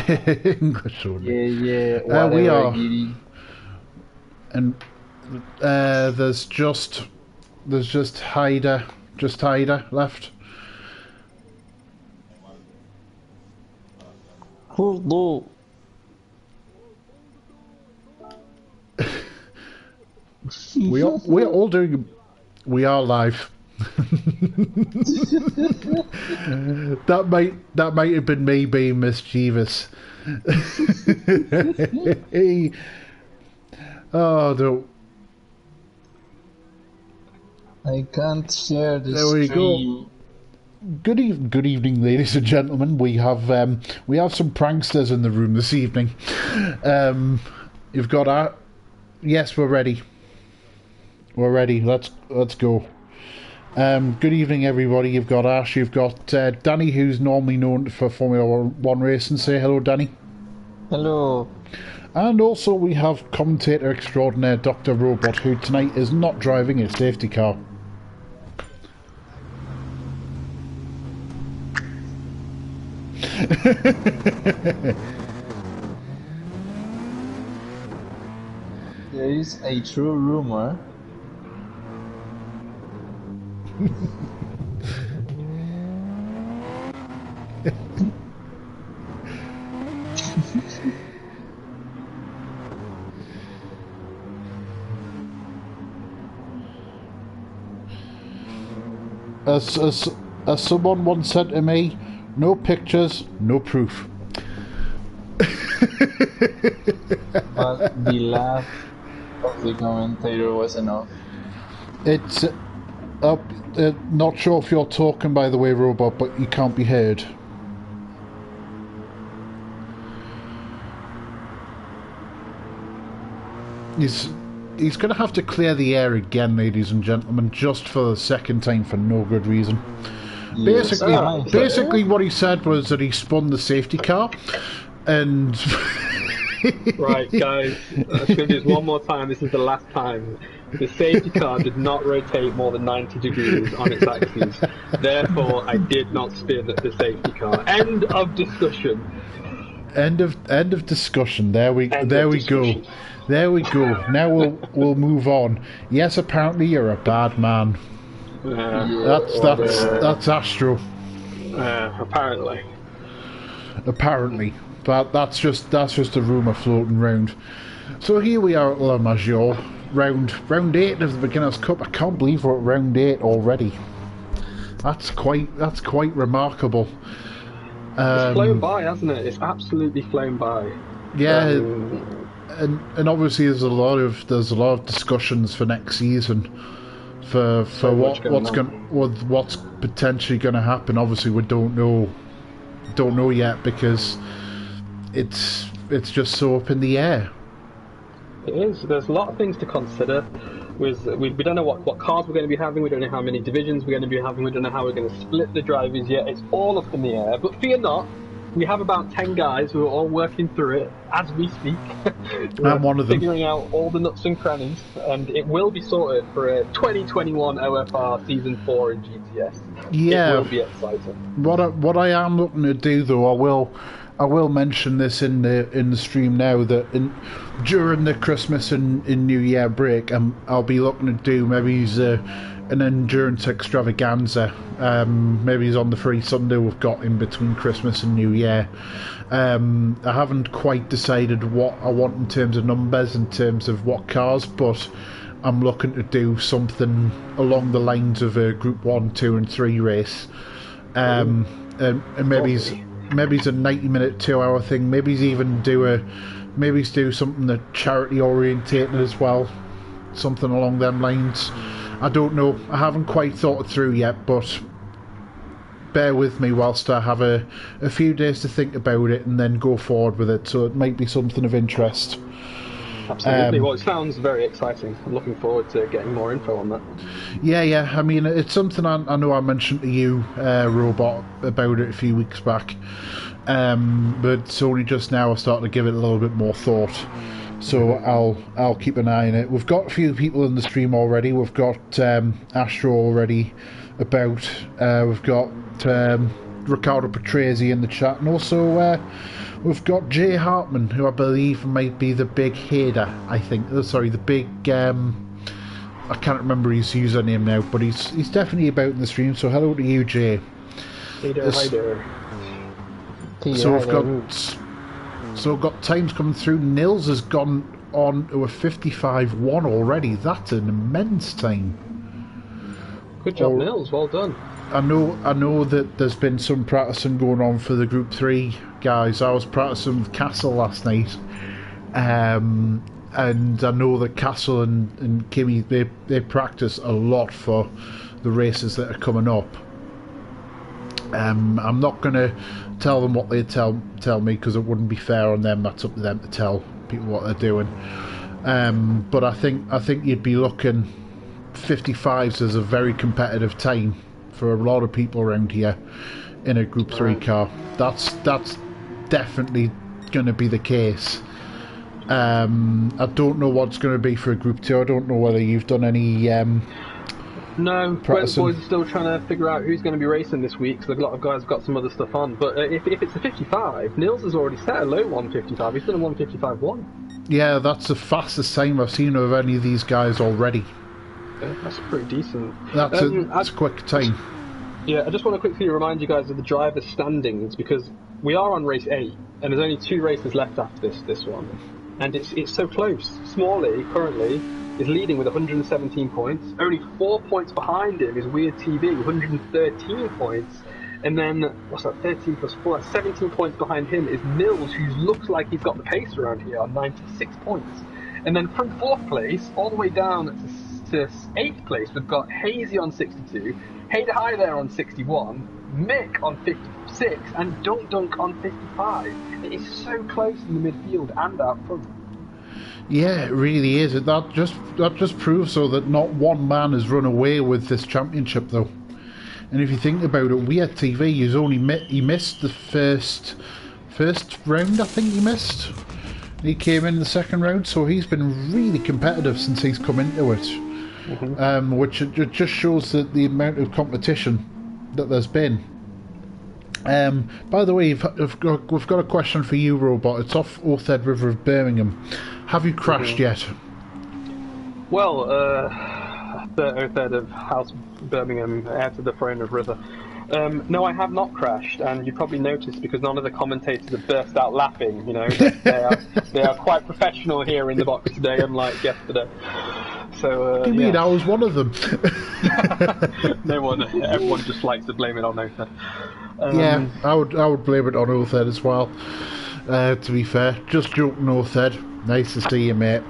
English only. Yeah, whatever, We are, Giddy. and there's just Haida left. Hello. We're all doing. We are live. that might have been me being mischievous. Hey. Oh no. I can't share the There we stream. go. Good evening, ladies and gentlemen. We have some pranksters in the room this evening. You've got our. Yes, we're ready. We're ready. Let's go. Good evening, everybody. You've got Ash. You've got Danny, who's normally known for Formula One racing. Say hello, Danny. Hello. And also we have commentator extraordinaire Dr. Robot, who tonight is not driving a safety car. There is a true rumor. As someone once said to me, no pictures, no proof. But the laugh of the commentator was enough. It's not sure if you're talking, by the way, Robot, but you can't be heard. He's going to have to clear the air again, ladies and gentlemen, just for the second time for no good reason. Yes. Basically, what he said was that he spun the safety car, and right, guys, I'm just going to do this one more time. This is the last time. The safety car did not rotate more than 90 degrees on its axis. Therefore, I did not spin the safety car. End of discussion. End of discussion. There we go. There we go. Now we'll move on. Yes, apparently you're a bad man. That's Astro. Apparently. Apparently, but that's just a rumor floating round. So here we are at La Major, round 8 of the Beginners' Cup. I can't believe we're at round 8 already. That's quite remarkable. It's flown by, hasn't it? It's absolutely flown by. Yeah. And obviously there's a lot of discussions for next season for what's potentially going to happen. Obviously we don't know yet because it's just so up in the air. It is. There's a lot of things to consider. We don't know what cars we're going to be having. We don't know how many divisions we're going to be having. We don't know how we're going to split the drivers yet. It's all up in the air. But fear not. We have about 10 guys who are all working through it as we speak. I'm one of them. Figuring out all the nuts and crannies, and it will be sorted for a 2021 OFR Season 4 in GTS. Yeah. It will be exciting. What I am looking to do, though, I will mention this in the stream now, that during the Christmas and New Year break, I'll be looking to do maybe an endurance extravaganza. Maybe on the free Sunday we've got in between Christmas and New Year. I haven't quite decided what I want in terms of numbers, in terms of what cars, but I'm looking to do something along the lines of a Group 1, 2 and 3 race. And maybe it's a 90-minute, 2-hour thing. Maybe do something that charity orientated as well. Something along them lines. I don't know. I haven't quite thought it through yet, but bear with me whilst I have a few days to think about it and then go forward with it. So it might be something of interest. Absolutely. Well, it sounds very exciting. I'm looking forward to getting more info on that. Yeah. I mean, it's something I know I mentioned to you, Robot, about it a few weeks back. But it's only just now I started to give it a little bit more thought. So I'll keep an eye on it. We've got a few people in the stream already. We've got Astro already about. We've got Ricardo Patrese in the chat, and also we've got Jay Hartman, who I believe might be the big hater. I think. Sorry, the big. I can't remember his username now, but he's definitely about in the stream. So hello to you, Jay. Hey there, hi there. So we've got times coming through. Nils has gone on to a 55-1 already. That's an immense time. Good job, Nils. Well done. I know that there's been some practicing going on for the Group 3 guys. I was practicing with Castle last night. And I know that Castle and Kimmy, they practice a lot for the races that are coming up. I'm not going to tell them what they tell me, because it wouldn't be fair on them. That's up to them to tell people what they're doing. But I think you'd be looking 55s as a very competitive time for a lot of people around here in a Group 3 car. That's definitely going to be the case. I don't know what's going to be for a Group 2. I don't know whether you've done any no, boys practicing. are still trying to figure out who's going to be racing this week, so a lot of guys have got some other stuff on. But if it's a 55, Nils has already set a low 155. He's done a 155.1. Yeah, that's the fastest time I've seen of any of these guys already. Yeah, that's pretty decent. That's a quick time. Yeah, I just want to quickly remind you guys of the driver's standings, because we are on race 8, and there's only 2 races left after this one. And it's so close. Smalley, currently, is leading with 117 points. Only 4 points behind him is Weird TV, 113 points. And then, what's that, 13 plus 4? That's 17 points behind him is Nils, who looks like he's got the pace around here, on 96 points. And then from 4th place, all the way down to 8th place, we've got Hazy on 62, Hader High there on 61, Mick on 56, and Dunk on 55. It is so close in the midfield and out front. Yeah, it really is. That just proves so that not one man has run away with this championship, though. And if you think about it, Weird TV, he missed the first round. I think he missed. He came in the second round, so he's been really competitive since he's come into it. Mm-hmm. Which it just shows that the amount of competition that there's been. By the way, we've got a question for you, Robot. It's off Orthed River of Birmingham. Have you crashed yet? Well, the Orthed of House Birmingham, heir to the throne of River. No, I have not crashed, and you probably noticed because none of the commentators have burst out laughing. You know, they are quite professional here in the box today, unlike yesterday. So, what do you mean? I was one of them. Everyone just likes to blame it on Orthed. Yeah, I would blame it on Orthed as well. To be fair, just joking, Orthed. Nice to see you, mate.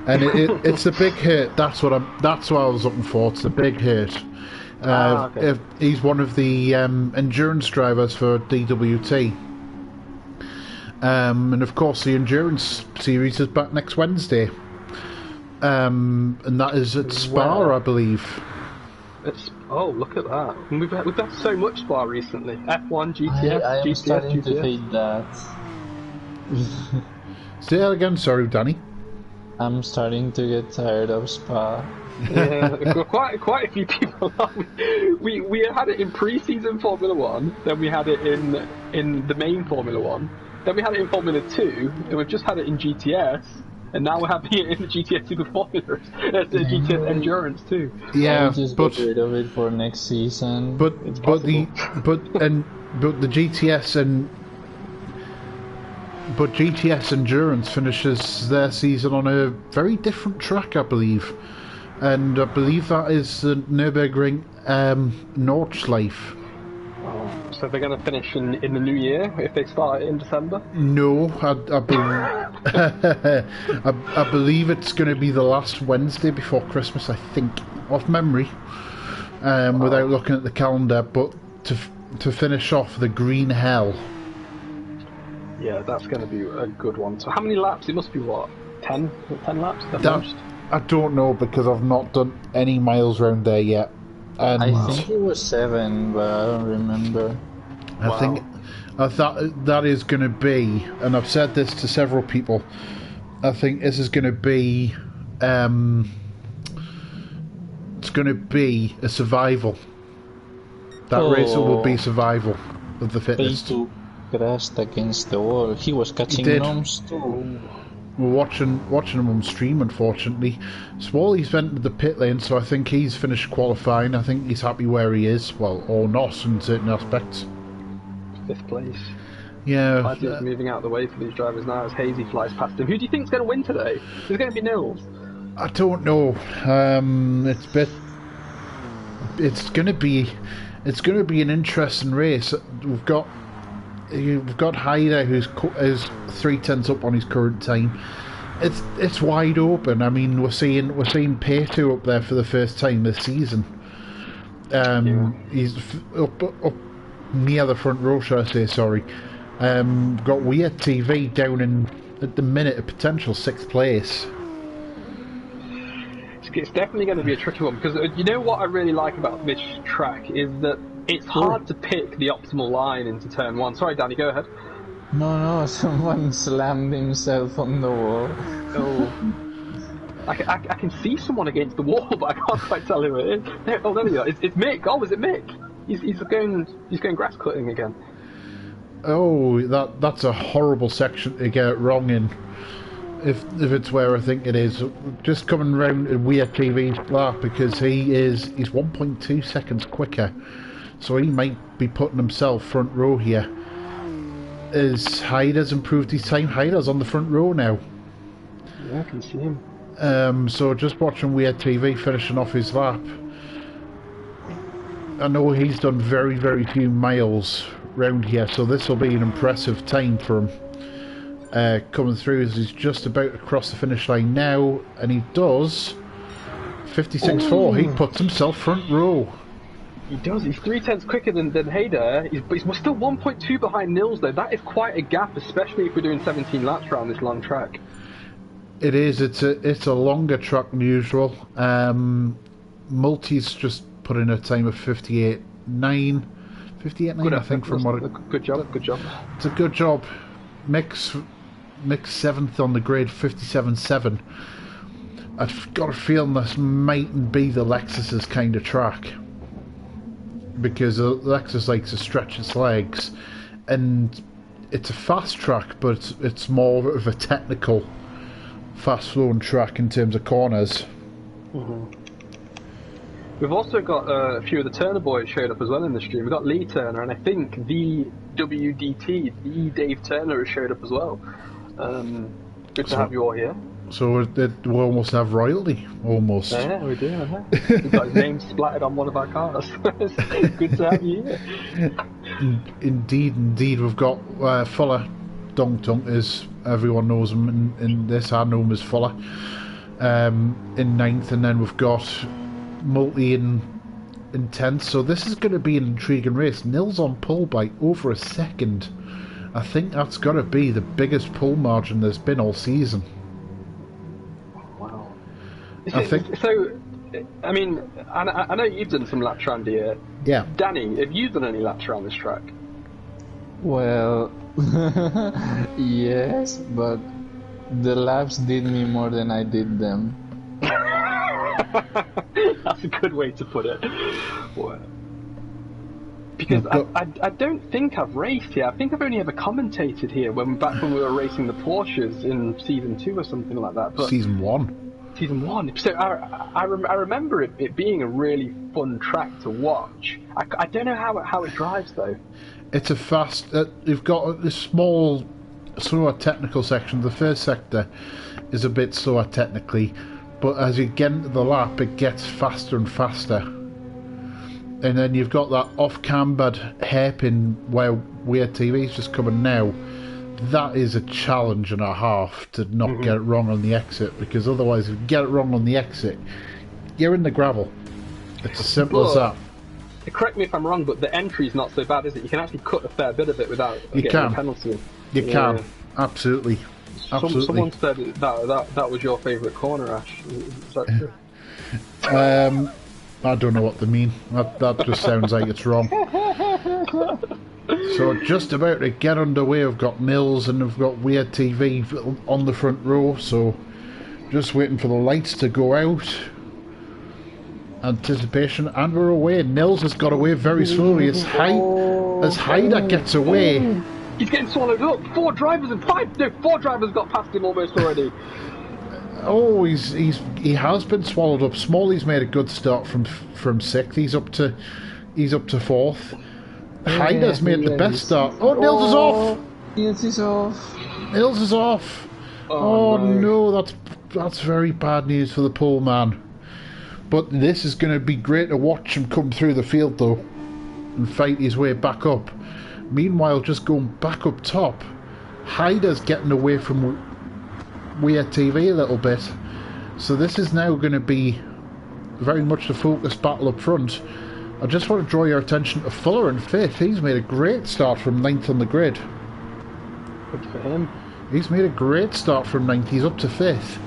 And it's a big hit. That's what I was looking for. It's a big hit. Okay. He's one of the endurance drivers for DWT. And of course, the endurance series is back next Wednesday. And that is at Spa, I believe. Oh, look at that. We've had so much Spa recently. F1, GTS, I am GTS, starting GTS. to hate that. Say that again, sorry, Danny. I'm starting to get tired of Spa. Yeah, quite a few people. We had it in pre-season Formula 1, then we had it in the main Formula 1, then we had it in Formula 2, and we've just had it in GTS, and now we're having it in the GTS Super Formulas, the GTS Endurance too. Yeah, I'll just but get rid of it for next season. the GTS but GTS Endurance finishes their season on a very different track, I believe. And I believe that is the Nürburgring Nordschleife. Oh, so they're going to finish in the new year if they start it in December? No, I believe it's going to be the last Wednesday before Christmas, I think, off memory, without looking at the calendar, but to finish off the Green Hell. Yeah, that's going to be a good one. So how many laps? It must be, what, 10 laps at most? I don't know, because I've not done any miles round there yet. And I think it was 7, but I don't remember. I think that is going to be, and I've said this to several people, I think this is going to be, it's going to be a survival. That race will be survival. of the fittest. P2 crashed against the wall. He was catching did. gnomes too. We're watching him on stream, unfortunately. Swally's entered the pit lane, so I think he's finished qualifying. I think he's happy where he is, well, or not in certain aspects. 5th place. Yeah. He's moving out of the way for these drivers now as Hazy flies past him. Who do you think's going to win today? Is it going to be Nils? I don't know. It's going to be an interesting race. We've got Hyder, who's 3/10 up on his current time. It's wide open. I mean, we're seeing P2 up there for the first time this season. He's up near the front row, should I say? Sorry. Got Weird TV down in at the minute a potential 6th place. It's definitely going to be a tricky one because you know what I really like about this track is that it's hard to pick the optimal line into turn 1. Sorry, Danny, go ahead. No, someone slammed himself on the wall. Oh. I can see someone against the wall, but I can't quite tell who it is. There we go. It's Mick. Oh, is it Mick? He's going grass cutting again. Oh, that's a horrible section to get it wrong in. If it's where I think it is, just coming round in Weird TV's lap because he's 1.2 seconds quicker, so he might be putting himself front row here. As Hyder's improved his time, Hyder's on the front row now. Yeah, I can see him. So just watching Weird TV finishing off his lap. I know he's done very, very few miles round here, so this will be an impressive time for him. Coming through as he's just about to cross the finish line now, and he does 56.4. He puts himself front row. He does. He's 3/10 quicker than Hayder. He's still 1.2 behind Nils though. That is quite a gap, especially if we're doing 17 laps around this long track. It is. It's a longer track than usual. Multi's just put in a time of 58.9. 58.9, I think. From what good job. It's a good job. Mick's 7th on the grid, 57.7. I've got a feeling this mightn't be the Lexus's kind of track, because the Lexus likes to stretch its legs, and it's a fast track, but it's more of a technical, fast-flowing track in terms of corners. Mm-hmm. We've also got a few of the Turner boys showed up as well in the stream. We've got Lee Turner, and I think the WDT, the Dave Turner, has showed up as well. Good to have you all here. So we almost have royalty, almost. Yeah, we do. We've got his name splattered on one of our cars. Good to have you here. Indeed. We've got Fuller, Dong Tung, as everyone knows him in this. I know him as Fuller, in 9th, and then we've got Multi in 10th. So this is going to be an intriguing race. Nils on pole by over a second. I think that's got to be the biggest pole margin there's been all season. Wow. So, I mean, I know you've done some laps around here. Yeah. Danny, have you done any laps around this track? Well, yes, but the laps did me more than I did them. That's a good way to put it. Because I don't think I've raced here. I think I've only ever commentated here back when we were racing the Porsches in season 2 or something like that. But season 1. Season 1. So I remember it being a really fun track to watch. I don't know how it drives though. It's a fast. You've got this small, slower technical section. The first sector is a bit slower technically, but as you get into the lap, it gets faster and faster. And then you've got that off-cambered hairpin where Weird TV's just coming now. That is a challenge and a half to not get it wrong on the exit, because otherwise, if you get it wrong on the exit, you're in the gravel. It's as simple as that. Correct me if I'm wrong, but the entry's not so bad, is it? You can actually cut a fair bit of it without getting a penalty. You can, absolutely. Someone said that was your favourite corner, Ash. Is that true? I don't know what they mean. That just sounds like it's wrong. So just about to get underway. We've got Nils and we've got Weird TV on the front row. So just waiting for the lights to go out. Anticipation, and we're away. Nils has got away very slowly. As as Haida gets away. He's getting swallowed up. Four drivers got past him almost already. Oh, he has been swallowed up. Smalley's made a good start from sixth. He's up to fourth. Haida's made the best start. Oh, Nils is off. Nils is off. Nils is off. Oh no, that's very bad news for the pole man. But this is going to be great to watch him come through the field though, and fight his way back up. Meanwhile, just going back up top, Haida's getting away from Weird TV a little bit. So this is now going to be very much the focused battle up front. I just want to draw your attention to Fuller in fifth. He's made a great start from ninth on the grid. Good for him. He's made a great start from ninth. He's up to fifth.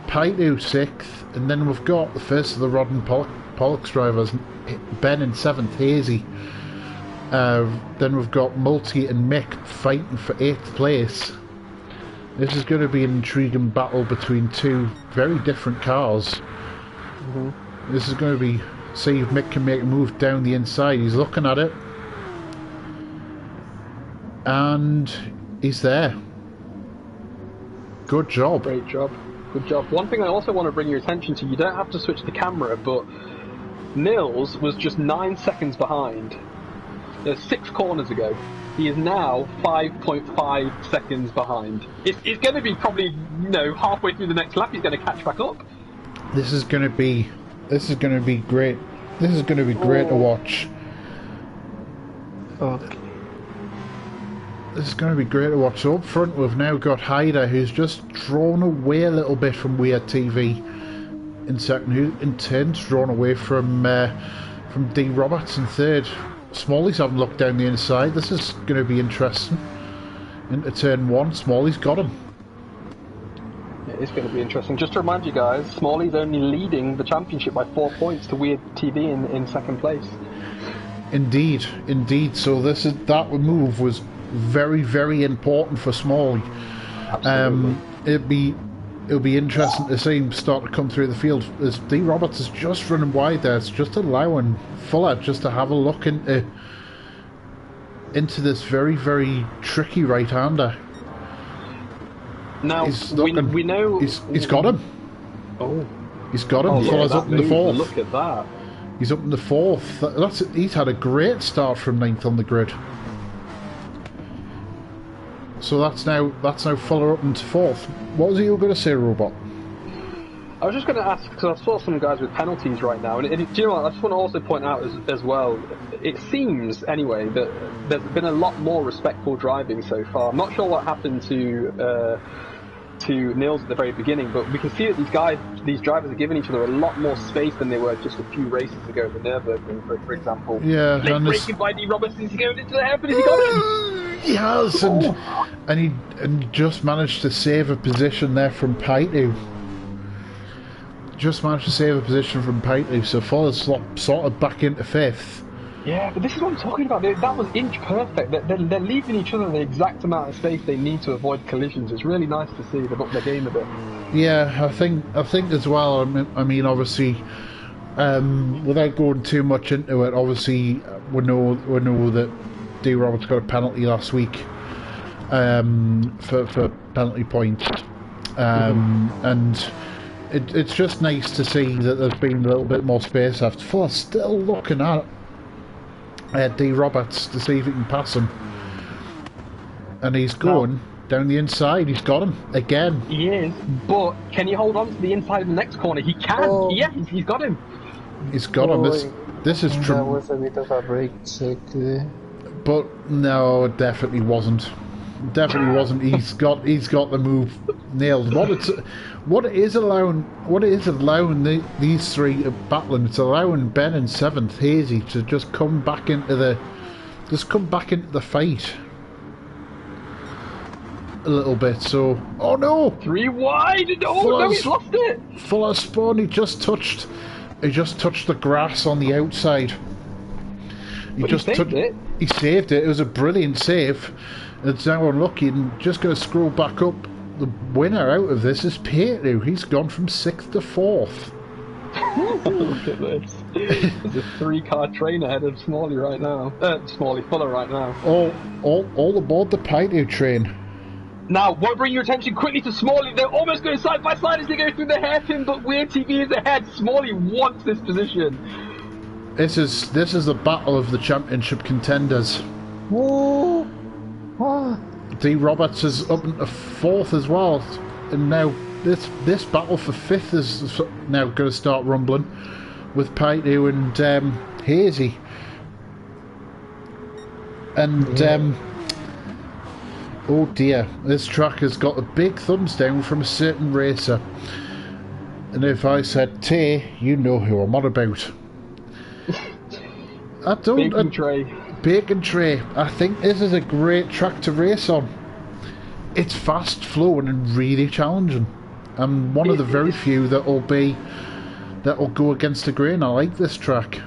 Paitu sixth, and then we've got the first of the Rod and Pollux drivers, Ben in seventh, Hazy. Then we've got Multi and Mick fighting for eighth place. This is going to be an intriguing battle between two very different cars. This is going to be, see if Mick can make a move down the inside. He's looking at it. And he's there. Good job. Great job. Good job. One thing I also want to bring your attention to, you don't have to switch the camera, but Nils was just 9 seconds behind. 6 corners ago. He is now 5.5 seconds behind. It's going to be probably, halfway through the next lap he's going to catch back up. This is going to be great. This is going to be great to watch. Okay. This is going to be great to watch. So up front we've now got Haida, who's just drawn away a little bit from Weird TV in second, who in turn's drawn away from D Roberts in third. Smalley's having a look down the inside. This is going to be interesting. Into turn one, Smalley's got him. It is going to be interesting. Just to remind you guys, Smalley's only leading the championship by 4 points to Weird TV in second place. Indeed. So that move was very, very important for Smalley. Absolutely. It'll be interesting to see him start to come through the field. As D Roberts is just running wide there, it's just allowing Fuller just to have a look into this very, very tricky right-hander. Now we know he's got him. Oh, he's got him. Fuller's up in the fourth. Look at that. He's up in the fourth. He's had a great start from ninth on the grid. So that's now Fuller up into fourth. What was it you were going to say, Robot? I was just going to ask, because I saw some guys with penalties right now, and do you know what, I just want to also point out as well, it seems, anyway, that there's been a lot more respectful driving so far. I'm not sure what happened to Nils at the very beginning, but we can see that these drivers are giving each other a lot more space than they were just a few races ago in the Nürburgring, for example. Yeah, late braking by D Robertson, he's going into the hairpin, he got him! He has, and he just managed to save a position there from Paitu. Just managed to save a position from Paitu, so Fuller's sort of back into fifth. Yeah, but this is what I'm talking about. That was inch perfect. They're leaving each other the exact amount of space they need to avoid collisions. It's really nice to see they've upped their game a bit. Yeah, I think as well. I mean, obviously, without going too much into it, obviously we know that D Roberts got a penalty last week for penalty points, and it's just nice to see that there's been a little bit more space after. Fuller's still looking at D Roberts to see if he can pass him, and he's going down the inside. He's got him again. He is, but can he hold on to the inside of the next corner? He can. Oh. Yeah, he's got him. He's got him. This is true. That was a bit of a brake check there. But no, it definitely wasn't. Definitely wasn't. He's got the move nailed. What it is allowing these three battling. It's allowing Ben in seventh, Hazy, to just come back into the fight a little bit. So, oh no, 3 wide. No, he's lost it. Fuller spun. He just touched the grass on the outside. He saved it. He saved it. It was a brilliant save. It's now unlucky, and just going to scroll back up. The winner out of this is Paitu. He's gone from 6th to 4th. Look at this. There's a 3-car train ahead of Smalley right now. Smalley Fuller right now. All aboard the Paidu train. Now, won't bring your attention quickly to Smalley. They're almost going side by side as they go through the hairpin, but Weird TV is ahead. Smalley wants this position. This is the battle of the championship contenders. Whoa! Ah. D. Roberts is up into 4th as well, and now this battle for 5th is now going to start rumbling with Paitu and Hazy. And oh dear, this track has got a big thumbs down from a certain racer. And if I said Tay, you know who I'm on about. I don't. Bacon Tray. Bacon Tray. I think this is a great track to race on. It's fast flowing and really challenging. I'm one of the very few that'll go against the grain. I like this track.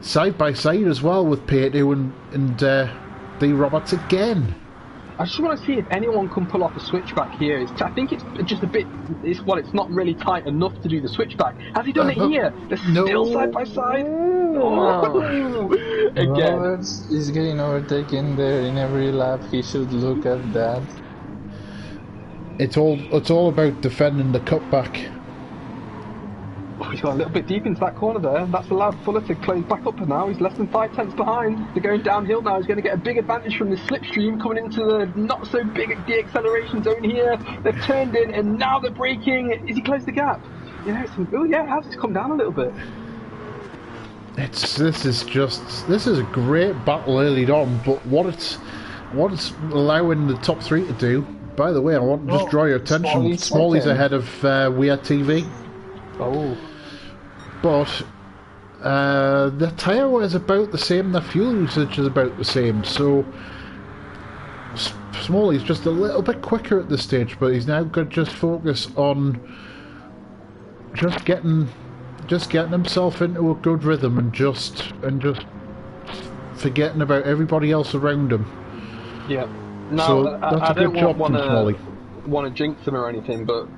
Side by side as well with Paitu and D. Roberts again. I just want to see if anyone can pull off a switchback here. I think it's just a bit. It's not really tight enough to do the switchback. Has he done it here? They're still side by side. Oh. Again, Roberts is getting overtaken there in every lap. He should look at that. It's all about defending the cutback. Oh, he's got a little bit deep into that corner there. That's allowed Fuller to close back up now. He's less than 5 tenths behind. They're going downhill now. He's going to get a big advantage from this slipstream coming into the not so big de-acceleration zone here. They've turned in and now they're braking. Is he closed the gap? Yeah, it has come down a little bit. This is a great battle early on, but what it's allowing the top 3 to do. By the way, I want to just draw your attention. Smalley's ahead of Weird TV. Oh. But the tyre wear is about the same, the fuel usage is about the same, so Smalley's just a little bit quicker at this stage, but he's now got to just focus on just getting himself into a good rhythm and just forgetting about everybody else around him. Yeah. No, so that's a good job from Smalley. Want to jinx him or anything, but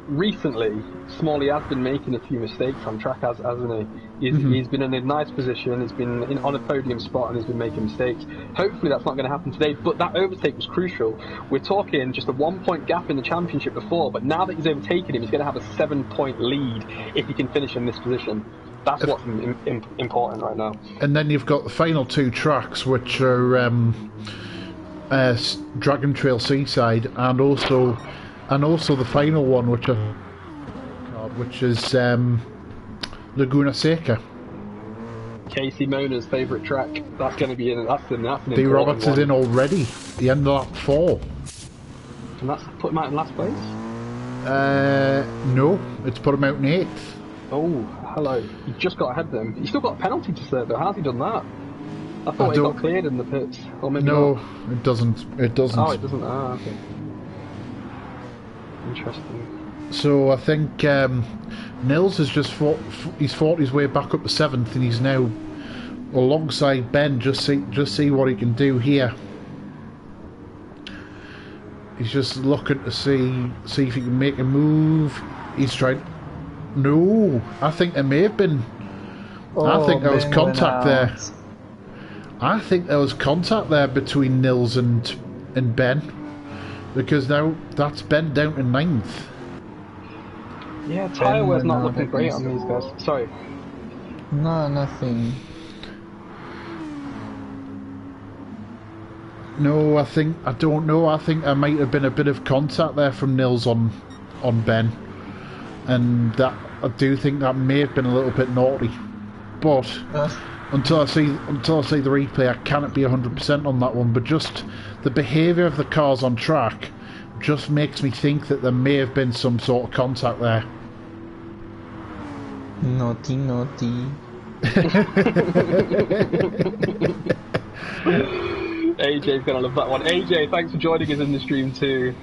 recently Smalley has been making a few mistakes on track, hasn't he? He's been in a nice position, he's been on a podium spot and he's been making mistakes. Hopefully that's not going to happen today, but that overtake was crucial. We're talking just a 1-point gap in the championship before, but now that he's overtaken him, he's going to have a 7-point lead if he can finish in this position. That's what's important right now. And then you've got the final 2 tracks, which are Dragon Trail Seaside and also the final one, which is Laguna Seca. Casey Mona's favourite track. That's going to be in. That's an D. Roberts is in already. The end of lap 4. And that's put him out in last place. No, it's put him out in 8th. Oh, hello. He just got ahead of them. He's still got a penalty to serve though. How's he done that? I thought he got cleared in the pits. Or maybe no, not. it doesn't. It doesn't. Oh, it doesn't. Ah, okay. Interesting. So I think Nils has just fought his way back up to 7th, and he's now alongside Ben. Just see what he can do here. He's just looking to see if he can make a move. He's trying. No, I think there may have been. I think there was contact there. I think there was contact there between Nils and Ben, because now that's Ben down to 9th. Yeah, tyre wear's not looking great on these guys. Sorry. No, nothing. No, I don't know. I think there might have been a bit of contact there from Nils on Ben, and that I do think that may have been a little bit naughty. But until I see the replay, I cannot be 100% on that one. But just the behaviour of the cars on track just makes me think that there may have been some sort of contact there. Naughty. AJ's gonna love that one. AJ, thanks for joining us in the stream too.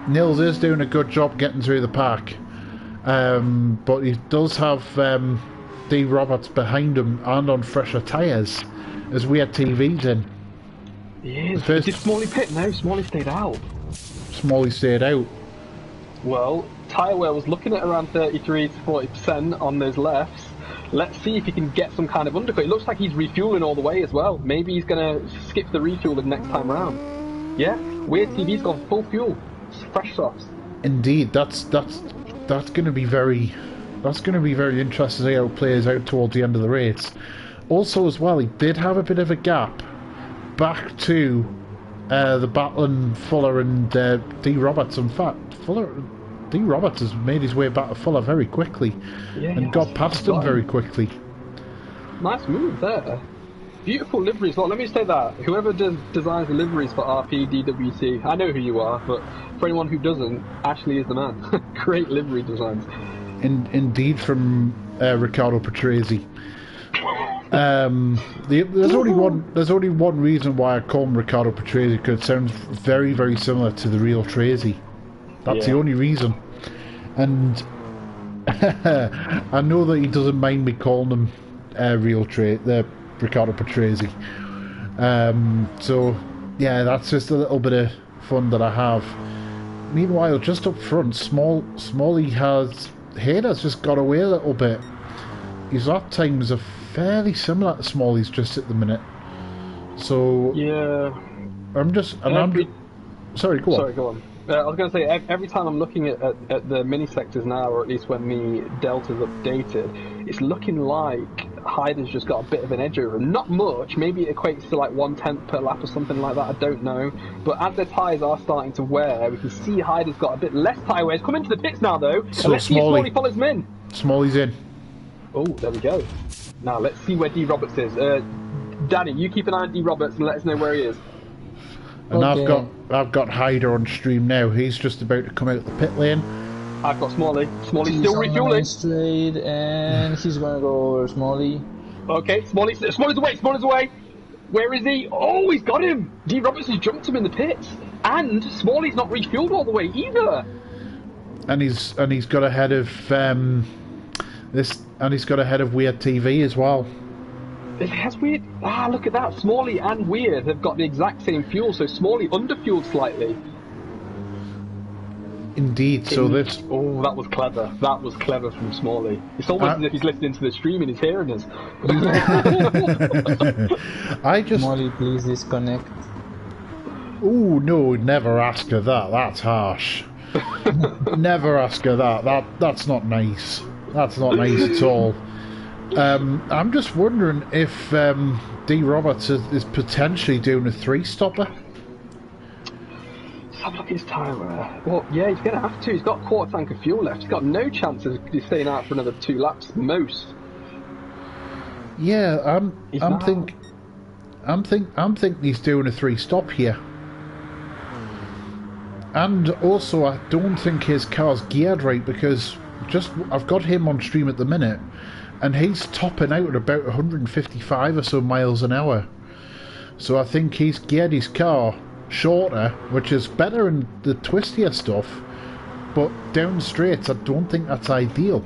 Nils is doing a good job getting through the pack, but he does have D. Roberts behind him and on fresher tyres as we had TVs in. He is. Did Smalley pit? No, Smalley stayed out. Smalley stayed out. Well, tyre wear was looking at around 33 to 40% on those lefts. Let's see if he can get some kind of undercut. It looks like he's refueling all the way as well. Maybe he's going to skip the refuel the next time round. Yeah, Weird TV's gone full fuel. Fresh softs. Indeed, that's going to be very interesting to see how it plays out towards the end of the race. Also, as well, he did have a bit of a gap back to the battling Fuller and D. Roberts. In fact, D. Roberts has made his way back to Fuller very quickly and got past him very quickly. Nice move there. Beautiful liveries. Well, let me say that. Whoever designs the liveries for RP, DWT, I know who you are, but for anyone who doesn't, Ashley is the man. Great livery designs. Indeed, from Riccardo Patrese. There's only one reason why I call him Riccardo Patrese, because it sounds very, very similar to the real Tracy. That's the only reason. And I know that he doesn't mind me calling him the Riccardo Patrese. So yeah, that's just a little bit of fun that I have. Meanwhile, just up front, Smalley Hayter's just got away a little bit. His lap times are fairly similar to Smalley's just at the minute. So yeah, sorry, go on. I was going to say, every time I'm looking at the mini sectors now, or at least when the Delta's updated, it's looking like Hyder's just got a bit of an edge over him. Not much, maybe it equates to like 1/10 per lap or something like that, I don't know. But as their tyres are starting to wear, we can see Hyder's got a bit less tyre wear. He's come into the pits now though, so and let's see if Smalley follows him in. Smalley's in. Oh, there we go. Now let's see where D. Roberts is. Danny, you keep an eye on D. Roberts and let us know where he is. And okay. I've got Hyder on stream now. He's just about to come out the pit lane. I've got Smalley. Smalley's still refueling. Straight, and he's gonna go over Smalley. Okay, Smalley's away. Where is he? Oh, he's got him. D. Roberts has jumped him in the pits, and Smalley's not refueled all the way either. And he's got ahead of he's got ahead of Weird TV as well. It has Weird. Ah, look at that. Smalley and Weird have got the exact same fuel, so Smalley underfueled slightly. Indeed, so this... Oh, that was clever. That was clever from Smalley. It's almost as if he's listening to the stream and he's hearing us. Smalley, please disconnect. Oh, no, never ask her that. That's harsh. Never ask her that. That's not nice. That's not nice at all. I'm just wondering if D. Roberts is potentially doing a 3-stopper. Let's have a look at his tyre wear. Well, yeah, he's going to have to. He's got a quarter tank of fuel left. He's got no chance of staying out for another 2 laps, most. Yeah, I'm thinking he's doing a 3-stop here. And also, I don't think his car's geared right, because I've got him on stream at the minute, and he's topping out at about 155 or so miles an hour. So I think he's geared his car shorter, which is better in the twistier stuff, but down straights I don't think that's ideal.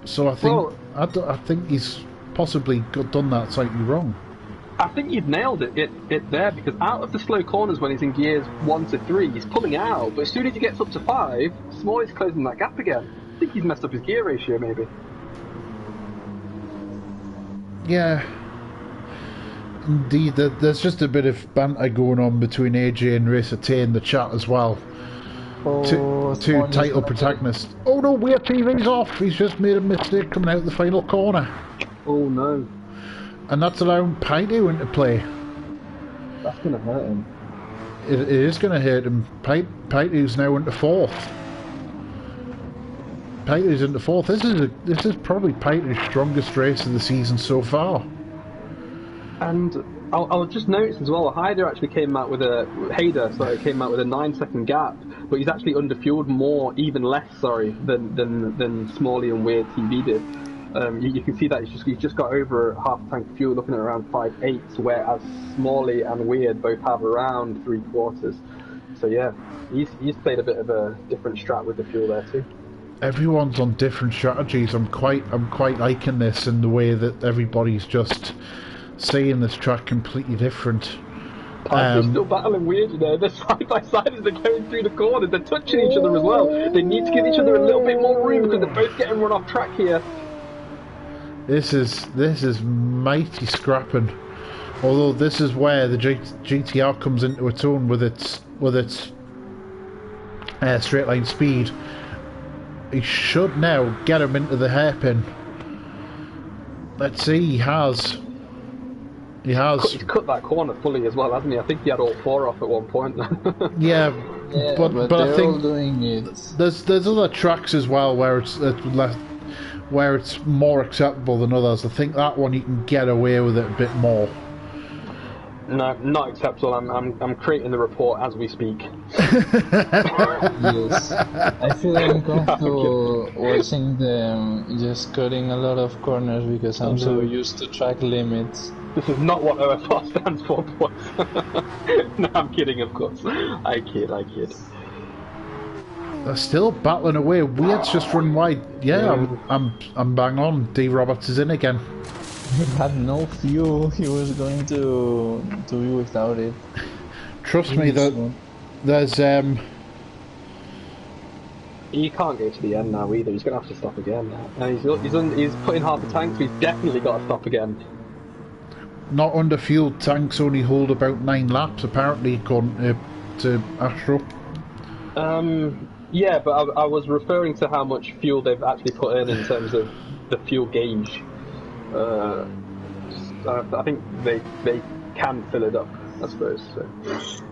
So I think I think he's possibly done that slightly wrong. I think you've nailed it there, because out of the slow corners when he's in gears 1 to 3, he's pulling out, but as soon as he gets up to 5, Smalley's closing that gap again. I think he's messed up his gear ratio, maybe. Yeah, indeed. There's just a bit of banter going on between AJ and Racer T in the chat as well. Two title protagonists. Oh no, Weird TV's off. He's just made a mistake coming out the final corner. Oh no. And that's allowing Paidu into play. That's going to hurt him. It is going to hurt him. Paidu's now into 4th. Paidu's into 4th. This is probably Paidu's strongest race of the season so far. And I'll just notice as well, Hayder actually came out with a 9-second gap, but he's actually underfueled more, even less, than Smalley and Weird TV did. You can see that he's just got over half a tank of fuel, looking at around 5/8, whereas Smalley and Weird both have around 3/4. So yeah, he's played a bit of a different strat with the fuel there too. Everyone's on different strategies. I'm quite liking this in the way that everybody's just seeing this track completely different. They're still battling weird, you know. They're side by side as they're going through the corners. They're touching each other as well. They need to give each other a little bit more room because they're both getting run off track here. This is mighty scrapping. Although this is where the GTR comes into its own with its straight line speed. He should now get him into the hairpin. Let's see, he has. He's cut that corner fully as well, hasn't he? I think he had all four off at one point. Yeah, but I think all doing it. There's other tracks as well where it's more acceptable than others. I think that one you can get away with it a bit more. No, not acceptable. I'm creating the report as we speak. Yes, I feel uncomfortable watching them just cutting a lot of corners because I'm so used to track limits. This is not what OFR stands for, boys. No, I'm kidding, of course. I kid. They're still battling away. Weird's just run wide. Yeah, I'm bang on. D Roberts is in again. He had no fuel. He was going to be without it. Trust me, there's He can't go to the end now either. He's going to have to stop again. And he's putting half the tank, so he's definitely got to stop again. Not under fueled tanks only hold about 9 laps apparently, according to Astro. Yeah, but I was referring to how much fuel they've actually put in terms of the fuel gauge. I think they can fill it up, I suppose. So,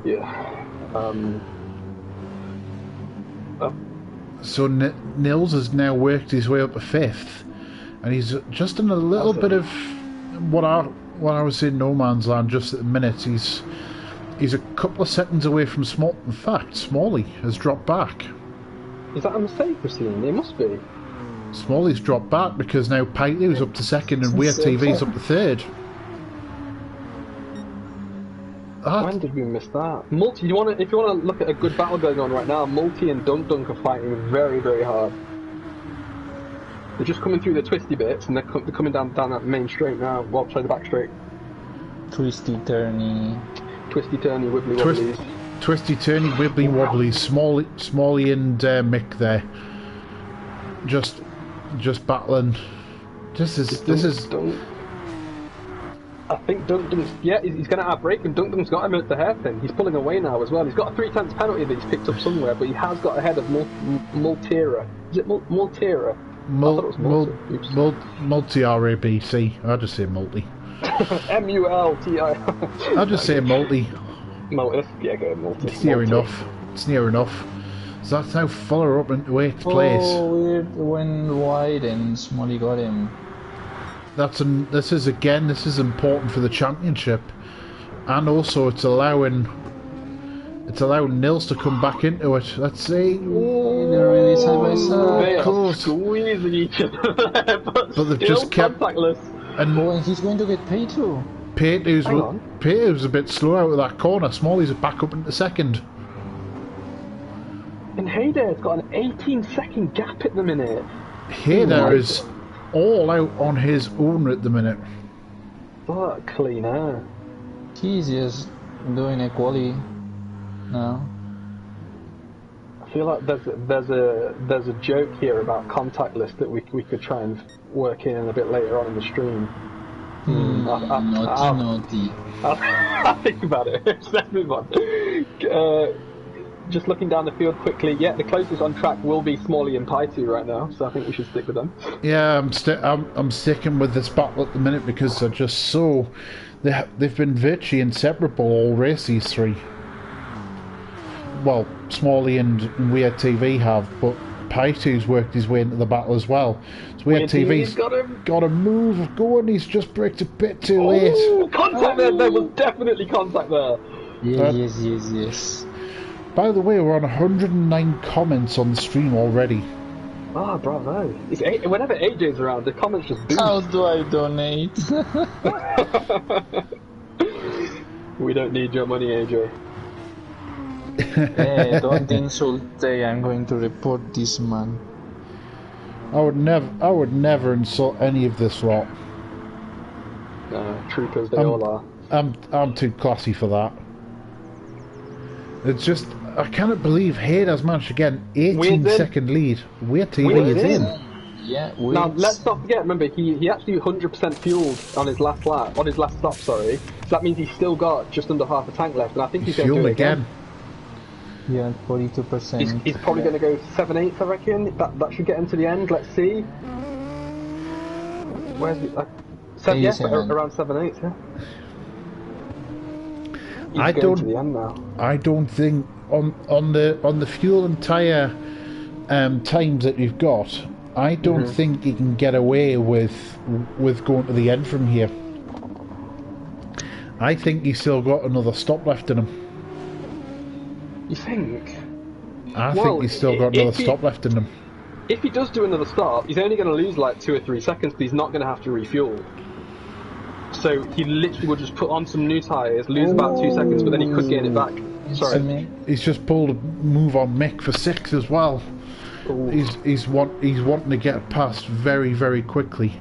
yeah. So Nils has now worked his way up to 5th, and he's just in a little bit of what I was saying, no man's land just at the minute. He's a couple of seconds away from Small. In fact, Smalley has dropped back. Is that a mistake we're seeing? It must be. Smalley's dropped back because now Pitey's up to 2nd and Weird TV's up to 3rd. When did we miss that? Multi, if you want to look at a good battle going on right now, Multi and Dunk are fighting very, very hard. They're just coming through the twisty bits and they're coming down that main straight now. Well, sorry, the back straight. Twisty turny, wibbly wobblies. Twisty turny, wibbly wobblies. Smalley and Mick there. Just battling. This is. I think Duncan's, he's going to outbreak him. Duncan's got him at the hairpin. He's pulling away now as well. He's got a 3/10 penalty that he's picked up somewhere, but he has got ahead of Multira. Is it Multira? Multi-RABC. I'll just say multi. M-U-L-T-I. I'll just say multi. Multi. Yeah, go multi. It's near enough. So that's now Fuller up into 8th place. Oh, Weird went wide and Smalley got him. This is important for the championship, and also it's allowing Nils to come back into it. Let's see. They're really side by side. They are squeezing each other, but they've just kept contactless. And he's going to get paid too. Payto's a bit slow out of that corner. Smalley's back up into 2nd. And Haydar's got an 18-second gap at the minute. Haydar is all out on his own at the minute. Oh, clean air. He's just doing a quali now. I feel like there's a joke here about contactless that we could try and work in a bit later on in the stream. Naughty. I'll think about it. Let's move on. Just looking down the field quickly, the closest on track will be Smalley and Paitu right now, so I think we should stick with them. Yeah, I'm sticking with this battle at the minute because they're just so... They've been virtually inseparable all race, these three. Well, Smalley and Weird TV have, but Paitu's worked his way into the battle as well. So Weird TV's got a move going, he's just braked a bit too late. Contact there! There was definitely contact there! Yes. By the way, we're on 109 comments on the stream already. Ah, bravo. Whenever AJ's around, the comments just boost. How do I donate? We don't need your money, AJ. Hey, don't insult Tay, I'm going to report this man. I would never insult any of this lot. Troopers, they all are. I'm too classy for that. It's just, I cannot believe Hayder's managed to get an 18-second lead. Weird TV is in. Yeah. Now let's not forget. Remember, he actually 100% fueled on his last lap, on his last stop. Sorry. So that means he's still got just under half a tank left, and I think he's going to do it again. Yeah, 42%. He's probably going to go 7/8, I reckon. That should get him to the end. Let's see. Where's he? Around 7/8. Yeah. I to the end now. I don't think on the fuel and tyre times that you've got, I don't think you can get away with going to the end from here. I think he's still got another stop left in him. You think? I think he's still got another stop left in him. If he does do another stop, he's only going to lose like 2 or 3 seconds, but he's not going to have to refuel. So he literally would just put on some new tyres, lose about 2 seconds, but then he could gain it back. Sorry. He's just pulled a move on Mick for 6 as well. Ooh. He's wanting to get past very, very quickly.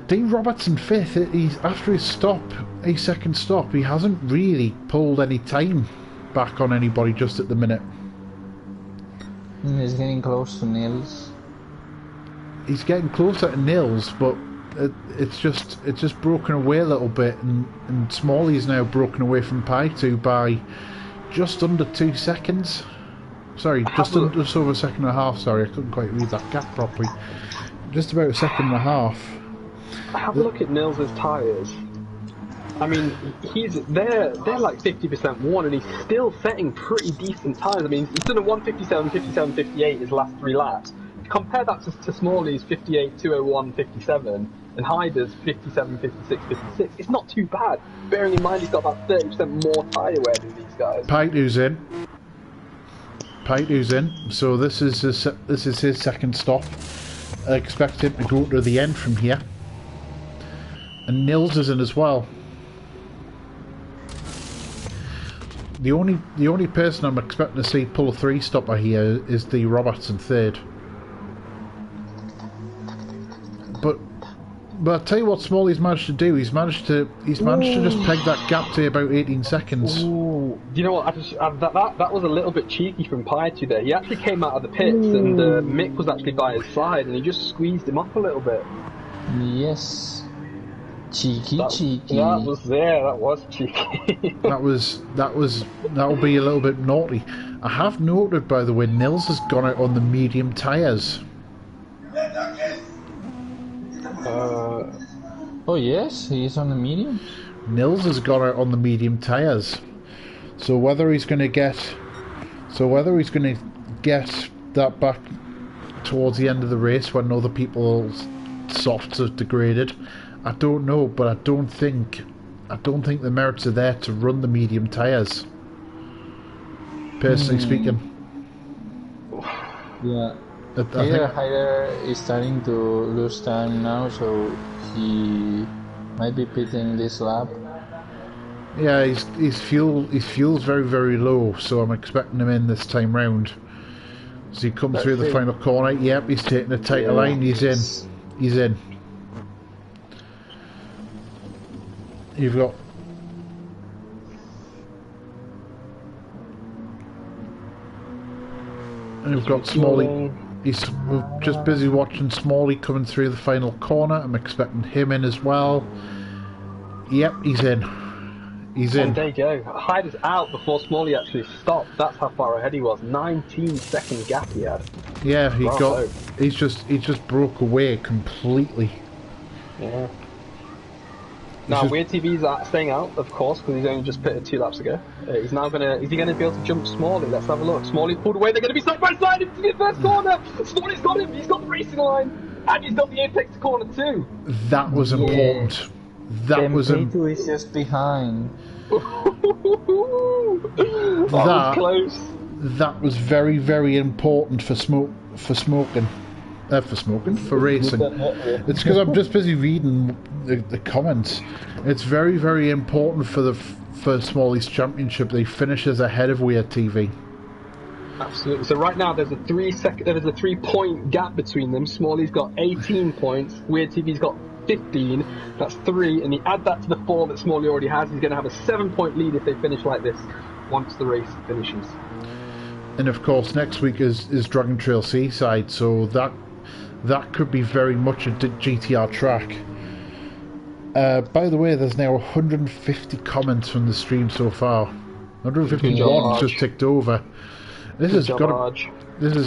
Dean Robertson 5th. He's after his second stop. He hasn't really pulled any time back on anybody just at the minute. He's getting close to Nils. He's getting closer to Nils, but it's just broken away a little bit, and Smalley's now broken away from Pi2 by just under 2 seconds. Sorry, just over a second and a half. Sorry, I couldn't quite read that gap properly. Just about a second and a half. Have a look at Nils' tyres. I mean, they're like 50% worn, and he's still setting pretty decent times. I mean, he's done a 1:57, 57, 58 his last 3 laps. Compare that to Smalley's 58, 2:01, 57, and Hyder's 57, 56, 56. It's not too bad, bearing in mind he's got about 30% more tyre wear than these guys. Pi2's in. So this is his second stop. I expect him to go to the end from here. And Nils is in as well. The only person I'm expecting to see pull a 3-stopper here is the Robertson 3rd. But I'll tell you what Smalley's managed to do. He's managed to just peg that gap to about 18 seconds. Ooh. You know what? That was a little bit cheeky from Pi2 there. He actually came out of the pits, and Mick was actually by his side, and he just squeezed him off a little bit. Yes. Cheeky. That was cheeky. That'll be a little bit naughty. I have noted, by the way, Nils has gone out on the medium tyres. Oh yes, he's on the medium. Nils has gone out on the medium tyres. So whether he's going to get that back towards the end of the race when other people's softs have degraded, I don't know, but I don't think the merits are there to run the medium tyres. Personally speaking. Yeah. Hyder is starting to lose time now, so he might be pitting this lap. Yeah, his fuel's very, very low, so I'm expecting him in this time round. As he comes through the final corner, yep, he's taking a tighter line. He's in. You've got Smalley. We're just busy watching Smalley coming through the final corner. I'm expecting him in as well. Yep, he's in. There you go. Hyder's out before Smalley actually stopped. That's how far ahead he was. 19-second gap he had. Yeah, he just broke away completely. Yeah. Now, Weird TV's staying out, of course, because he's only just pitted 2 laps ago. Is he going to be able to jump Smalley? Let's have a look. Smalley pulled away. They're going to be side by side into the first corner. Smalley's got him. He's got the racing line, and he's got the apex to corner 2. That was important. That was is just behind. That was close. That was very, very important for racing. It's because I'm just busy reading the comments. It's very, very important for Smalley's championship. They finishes ahead of Weird TV. Absolutely. So right now there's a 3-point gap between them. Smalley's got 18 points. Weird TV's got 15. That's 3, and you add that to the 4 that Smalley already has. He's going to have a 7-point lead if they finish like this once the race finishes. And of course, next week is Dragon Trail Seaside, so that could be very much a GTR track. By the way, there's now 150 comments from the stream so far. 151 just ticked over. This is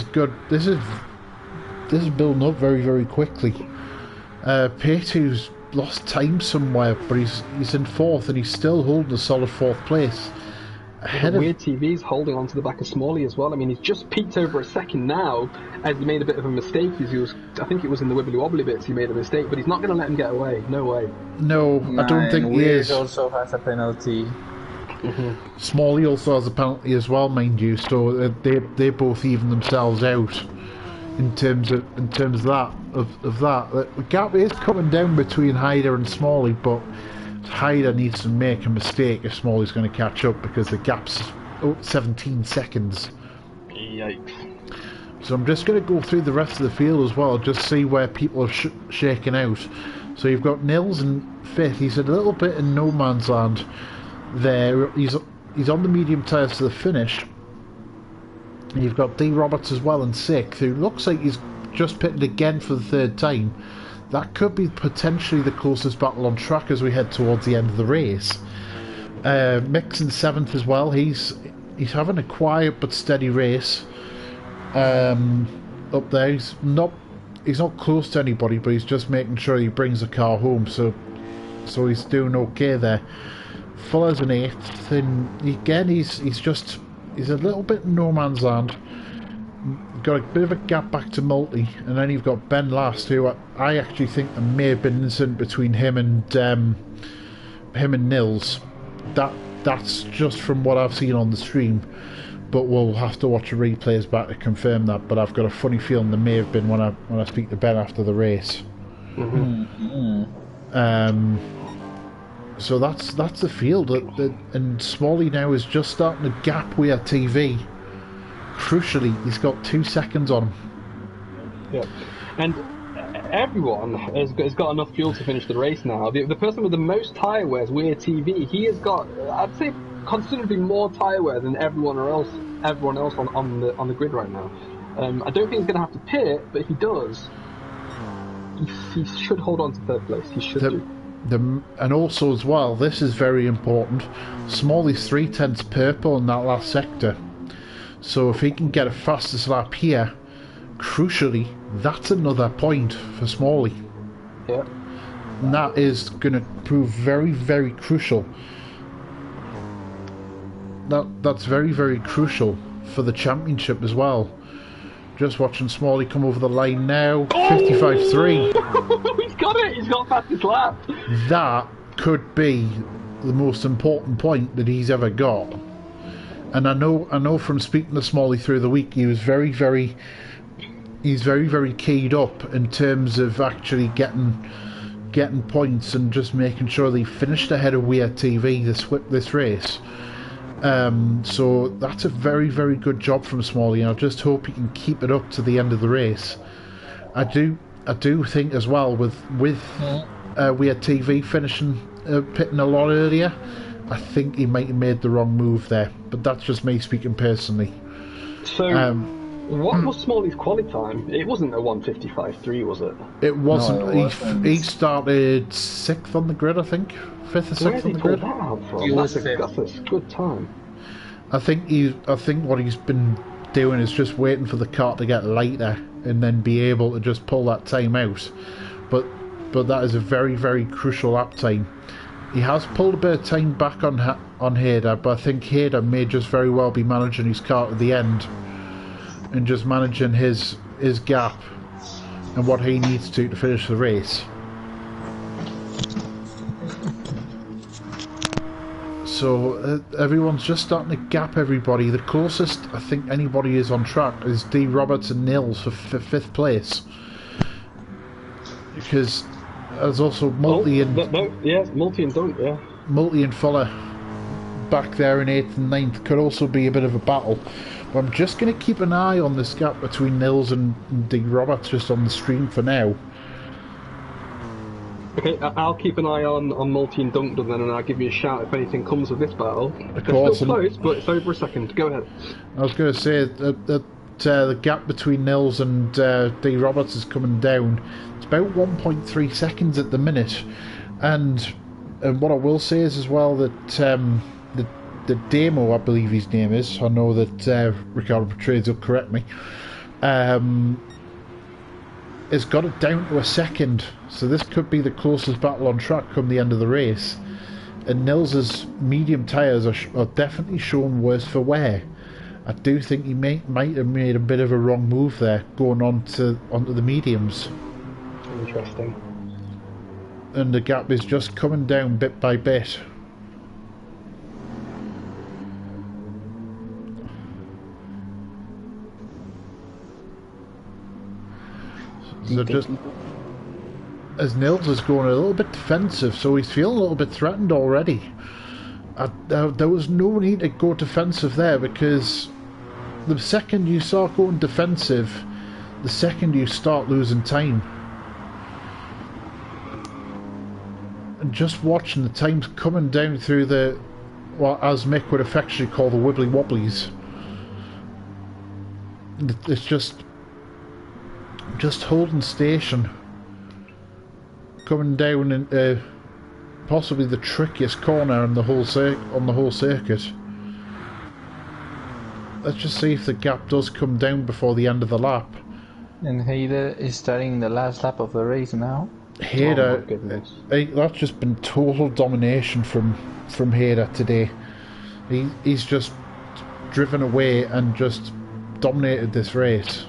good. This is building up very, very quickly. P2's lost time somewhere, but he's in 4th and he's still holding a solid 4th place. Weird TV's holding on to the back of Smalley as well. I mean, he's just peaked over a second now, as he made a bit of a mistake. I think it was in the wibbly wobbly bits he made a mistake, but he's not going to let him get away. No way. No, I don't think he is. Also has a penalty. Smalley also has a penalty as well, mind you. So they both even themselves out in terms of that. The gap is coming down between Hyder and Smalley, but Hyder needs to make a mistake if Smalley's going to catch up, because the gap's 17 seconds. Yikes. So I'm just going to go through the rest of the field as well, just see where people are shaking out. So you've got Nils in 5th. He's a little bit in no man's land there. He's on the medium tyres to the finish. And you've got D. Roberts as well in 6th, who looks like he's just pitted again for the 3rd time. That could be potentially the closest battle on track as we head towards the end of the race. Mick's in 7th as well. He's having a quiet but steady race up there. He's not close to anybody, but he's just making sure he brings the car home. So he's doing okay there. Fuller's in 8th, and again he's a little bit in no man's land. Got a bit of a gap back to Multi, and then you've got Ben last, who I actually think there may have been an incident between him and Nils. That's just from what I've seen on the stream, but we'll have to watch the replays back to confirm that. But I've got a funny feeling there may have been when I speak to Ben after the race. So that's the field, and Smalley now is just starting to gap Weir TV. Crucially, he's got 2 seconds on him. Yeah, and everyone has got enough fuel to finish the race now. The person with the most tyre wears, Weir TV, he has got, I'd say, considerably more tyre wear than everyone else on the grid right now. I don't think he's going to have to pit, but if he does, he should hold on to 3rd place. He should do. And also as well, this is very important. Smalley's 3/10 purple in that last sector. So if he can get a fastest lap here, crucially, that's another point for Smalley. Yeah. And that is going to prove very, very crucial. That's very, very crucial for the championship as well. Just watching Smalley come over the line now. 55.3. He's got it. He's got fastest lap. That could be the most important point that he's ever got. And I know from speaking to Smalley through the week, he's very, very keyed up in terms of actually getting points and just making sure they finished ahead of Weir TV this race. So that's a very, very good job from Smalley, and I just hope he can keep it up to the end of the race. I do think as well with Weir TV pitting a lot earlier, I think he might have made the wrong move there, but that's just me speaking personally. So, what was Smalley's quali time? It wasn't a 1:55.3, was it? It wasn't. No, it wasn't. He started 6th on the grid, I think. 5th or 6th on the grid. That out from? He was That's a good time. I think what he's been doing is just waiting for the car to get lighter and then be able to just pull that time out. But that is a very, very crucial lap time. He has pulled a bit of time back on Hader, but I think Hader may just very well be managing his car at the end and just managing his gap and what he needs to finish the race. So everyone's just starting to gap everybody. The closest I think anybody is on track is D. Roberts and Nils for 5th place. Because there's also Multi Multi and Dunk, yeah. Multi and Fuller back there in 8th and 9th could also be a bit of a battle. But I'm just going to keep an eye on this gap between Nils and D. Roberts just on the stream for now. Okay, I'll keep an eye on Multi and Dunkdon then, and I'll give you a shout if anything comes of this battle. Of They're course, still close, but it's over a second. Go ahead. I was going to say that the gap between Nils and D. Roberts is coming down. It's about 1.3 seconds at the minute, and what I will say is as well that the Demo, I believe his name is. I know that Ricardo Petrades will correct me. Has got it down to a second, so this could be the closest battle on track come the end of the race. And Nils's medium tyres are definitely showing worse for wear. I do think he might have made a bit of a wrong move there, going onto the mediums. Interesting. And the gap is just coming down bit by bit. So just as Nils is going a little bit defensive, so he's feeling a little bit threatened already. There was no need to go defensive there, because the second you start going defensive, the second you start losing time. And just watching the times coming down through the, what as Mick would affectionately call the wibbly wobblies. It's just holding station, coming down into possibly the trickiest corner on the whole circuit. Let's just see if the gap does come down before the end of the lap. And Hayder is starting the last lap of the race now. Hayder, that's just been total domination from Hayder today. He's just driven away and just dominated this race,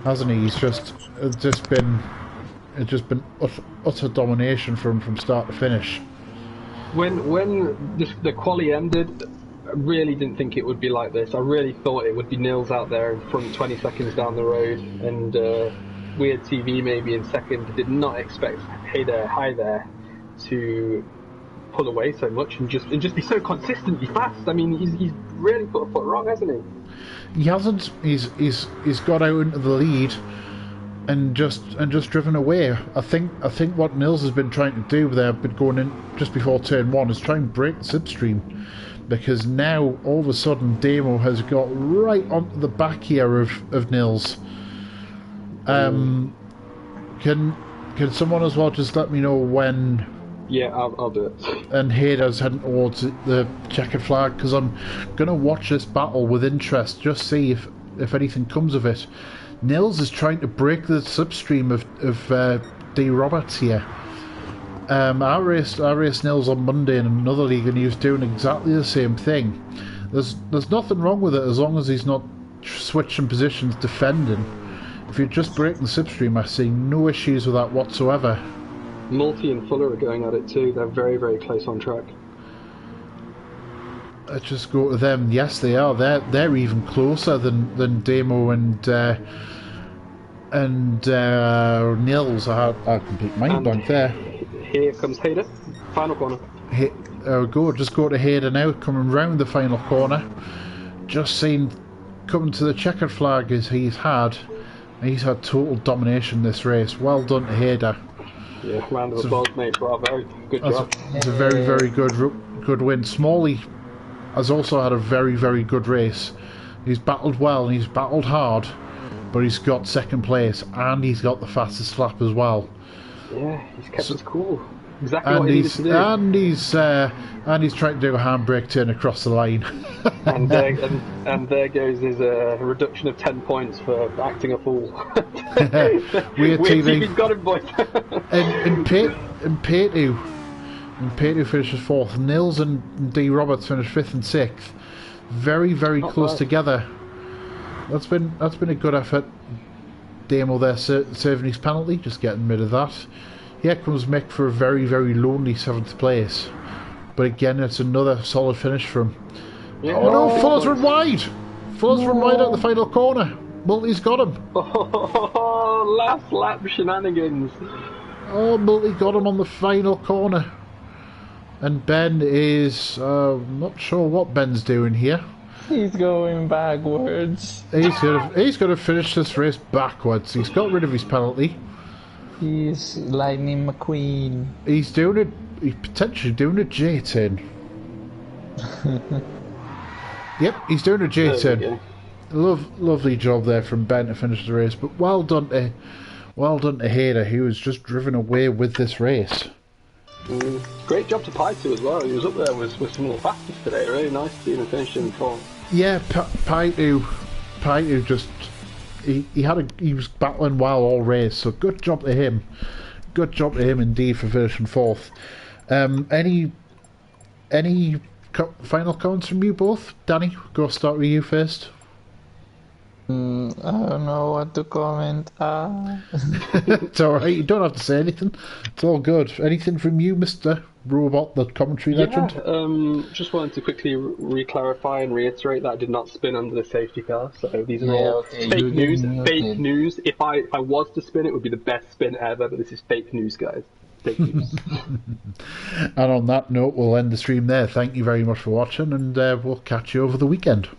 hasn't he? It's just been utter domination from start to finish. When the quali ended, I really didn't think it would be like this. I really thought it would be Nils out there in front, 20 seconds down the road, and Weird TV maybe in second. Did not expect High there to pull away so much and just be so consistently fast. I mean, he's really put a foot wrong, hasn't he? He hasn't. He's got out into the lead and just driven away. I think what Nils has been trying to do there, been going in just before turn one, is try and break the slipstream, because now all of a sudden Demo has got right onto the back here of Nils. Can someone as well just let me know when? Yeah, I'll do it. And Hayder's heading towards the checkered flag, because I'm going to watch this battle with interest, just see if anything comes of it. Nils is trying to break the slipstream of D. Roberts here. I raced Nils on Monday in another league, and he was doing exactly the same thing. There's nothing wrong with it as long as he's not switching positions defending. If you're just breaking the slipstream, I see no issues with that whatsoever. Multi and Fuller are going at it too. They're very, very close on track. Let's just go to them. Yes, they are. They're even closer than Demo and Nils. I complete mind blank there. Here comes Hayder. Final corner. Just go to Hayder now, coming round the final corner. Just seen coming to the checkered flag as he's had total domination this race. Well done to Hayder. Yeah, round of applause, mate. Bravo. Good job. It's a very, very good win. Smalley has also had a very, very good race. He's battled well and he's battled hard, but he's got second place and he's got the fastest lap as well. Yeah, he's kept us cool. Exactly what he needed to do. And he's trying to do a handbrake turn across the line. and there goes his reduction of 10 points for acting a fool. Weird TV. He's got him, boys. and Petu finishes fourth. Nils and D. Roberts finished fifth and sixth. Very, very close together. That's been a good effort. Damo there serving his penalty, just getting rid of that. Here comes Mick for a very, very lonely 7th place. But again, it's another solid finish from him. Yeah. Oh no, Fuller's run wide! Fuller's run wide out the final corner. Multy's got him. Oh, last lap shenanigans. Oh, Multy got him on the final corner. And Ben is... not sure what Ben's doing here. He's going backwards. He's going to finish this race backwards. He's got rid of his penalty. He's Lightning McQueen. He's potentially doing a J-turn. Yep, he's doing a J-turn. Lovely job there from Ben to finish the race, but well done to Hayder, who was just driven away with this race. Great job to Paitu as well. He was up there with some of the fastest today. Really nice to see him finishing form. Yeah, Paitu just he was battling well all race, so good job to him. Good job to him indeed for finishing fourth. Any final comments from you both? Danny, go start with you first. I don't know what to comment. It's alright, you don't have to say anything. It's all good. Anything from you, Mr. Robot, the commentary legend? Just wanted to quickly re-clarify and reiterate that I did not spin under the safety car, so these are all fake news. Fake news. If I was to spin, it would be the best spin ever, but this is fake news, guys. Fake news. And on that note, we'll end the stream there. Thank you very much for watching, and we'll catch you over the weekend.